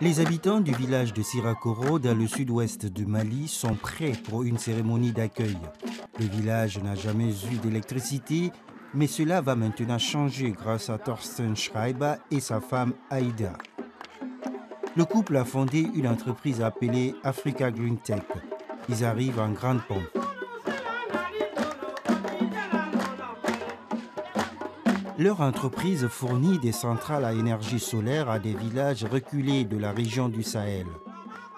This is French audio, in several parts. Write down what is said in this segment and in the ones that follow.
Les habitants du village de Sirakoro, dans le sud-ouest du Mali, sont prêts pour une cérémonie d'accueil. Le village n'a jamais eu d'électricité, mais cela va maintenant changer grâce à Thorsten Schreiber et sa femme Aïda. Le couple a fondé une entreprise appelée Africa Green Tech. Ils arrivent en grande pompe. Leur entreprise fournit des centrales à énergie solaire à des villages reculés de la région du Sahel.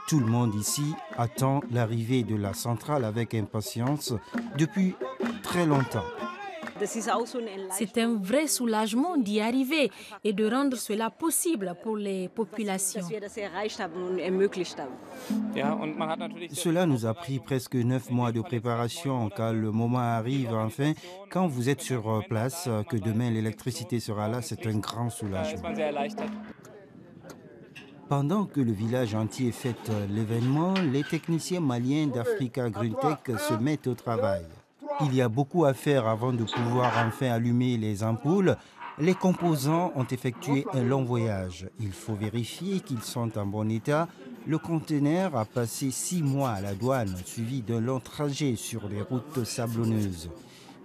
Tout le monde ici attend l'arrivée de la centrale avec impatience depuis très longtemps. C'est un vrai soulagement d'y arriver et de rendre cela possible pour les populations. Cela nous a pris presque 9 mois de préparation. Quand le moment arrive, enfin, quand vous êtes sur place, que demain l'électricité sera là, c'est un grand soulagement. Pendant que le village entier fête l'événement, les techniciens maliens d'Africa Green Tech se mettent au travail. Il y a beaucoup à faire avant de pouvoir enfin allumer les ampoules. Les composants ont effectué un long voyage. Il faut vérifier qu'ils sont en bon état. Le conteneur a passé 6 mois à la douane, suivi d'un long trajet sur les routes sablonneuses.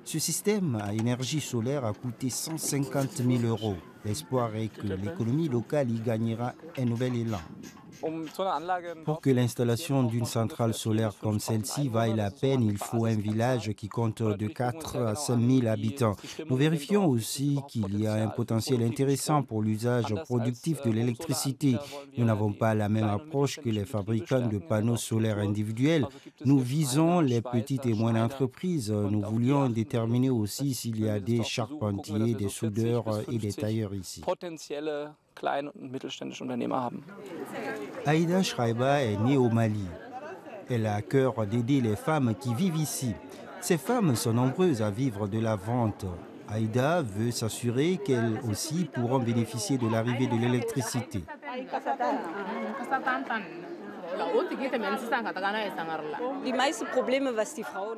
Ce système à énergie solaire a coûté 150 000 €. L'espoir est que l'économie locale y gagnera un nouvel élan. Pour que l'installation d'une centrale solaire comme celle-ci vaille la peine, il faut un village qui compte de 4 à 5 000 habitants. Nous vérifions aussi qu'il y a un potentiel intéressant pour l'usage productif de l'électricité. Nous n'avons pas la même approche que les fabricants de panneaux solaires individuels. Nous visons les petites et moyennes entreprises. Nous voulions déterminer aussi s'il y a des charpentiers, des soudeurs et des tailleurs ici. Aïda Schreiber est née au Mali. Elle a à cœur d'aider les femmes qui vivent ici. Ces femmes sont nombreuses à vivre de la vente. Aïda veut s'assurer qu'elles aussi pourront bénéficier de l'arrivée de l'électricité.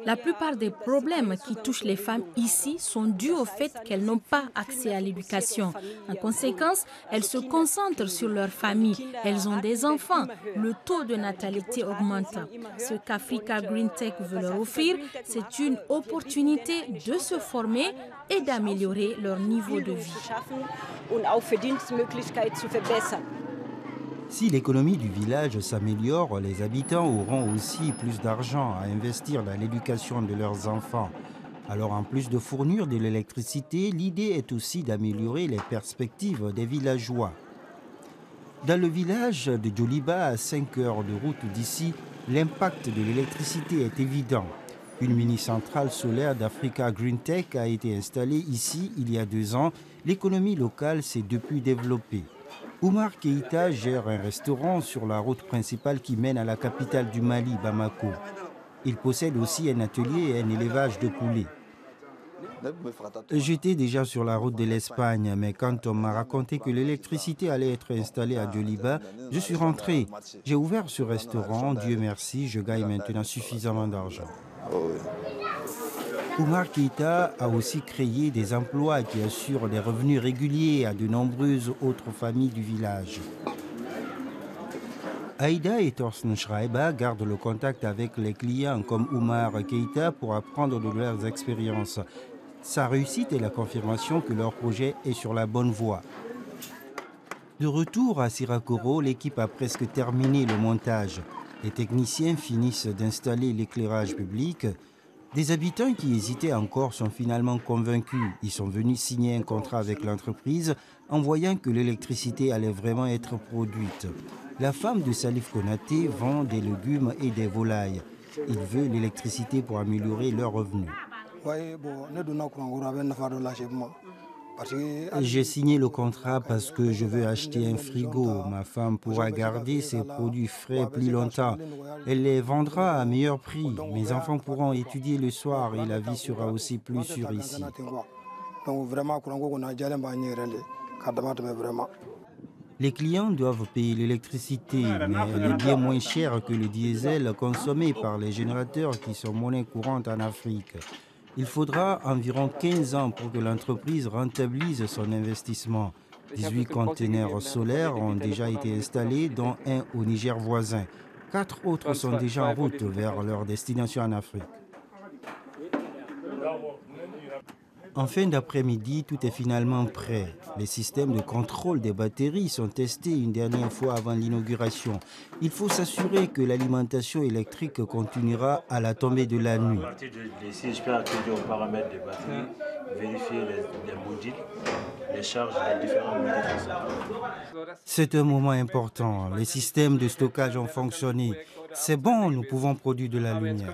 La plupart des problèmes qui touchent les femmes ici sont dus au fait qu'elles n'ont pas accès à l'éducation. En conséquence, elles se concentrent sur leur famille. Elles ont des enfants. Le taux de natalité augmente. Ce qu'Africa Green Tech veut leur offrir, c'est une opportunité de se former et d'améliorer leur niveau de vie. Si l'économie du village s'améliore, les habitants auront aussi plus d'argent à investir dans l'éducation de leurs enfants. Alors en plus de fournir de l'électricité, l'idée est aussi d'améliorer les perspectives des villageois. Dans le village de Djoliba, à 5 heures de route d'ici, l'impact de l'électricité est évident. Une mini-centrale solaire d'Africa Green Tech a été installée ici il y a 2 ans. L'économie locale s'est depuis développée. Oumar Keïta gère un restaurant sur la route principale qui mène à la capitale du Mali, Bamako. Il possède aussi un atelier et un élevage de poulets. J'étais déjà sur la route de l'Espagne, mais quand on m'a raconté que l'électricité allait être installée à Djoliba, je suis rentré. J'ai ouvert ce restaurant, Dieu merci, je gagne maintenant suffisamment d'argent. Oumar Keïta a aussi créé des emplois qui assurent des revenus réguliers à de nombreuses autres familles du village. Aïda et Thorsten Schreiber gardent le contact avec les clients comme Oumar Keïta pour apprendre de leurs expériences. Sa réussite est la confirmation que leur projet est sur la bonne voie. De retour à Sirakoro, l'équipe a presque terminé le montage. Les techniciens finissent d'installer l'éclairage public. Des habitants qui hésitaient encore sont finalement convaincus. Ils sont venus signer un contrat avec l'entreprise en voyant que l'électricité allait vraiment être produite. La femme de Salif Konaté vend des légumes et des volailles. Il veut l'électricité pour améliorer leurs revenus. J'ai signé le contrat parce que je veux acheter un frigo. Ma femme pourra garder ses produits frais plus longtemps. Elle les vendra à meilleur prix. Mes enfants pourront étudier le soir et la vie sera aussi plus sûre ici. Les clients doivent payer l'électricité, mais elle est bien moins chère que le diesel consommé par les générateurs qui sont monnaie courante en Afrique. Il faudra environ 15 ans pour que l'entreprise rentabilise son investissement. 18 conteneurs solaires ont déjà été installés, dont un au Niger voisin. 4 autres sont déjà en route vers leur destination en Afrique. En fin d'après-midi, tout est finalement prêt. Les systèmes de contrôle des batteries sont testés une dernière fois avant l'inauguration. Il faut s'assurer que l'alimentation électrique continuera à la tombée de la nuit. À partir d'ici, je peux accéder aux paramètres des batteries, vérifier les modules, les charges, les différents modules. C'est un moment important. Les systèmes de stockage ont fonctionné. C'est bon, nous pouvons produire de la lumière.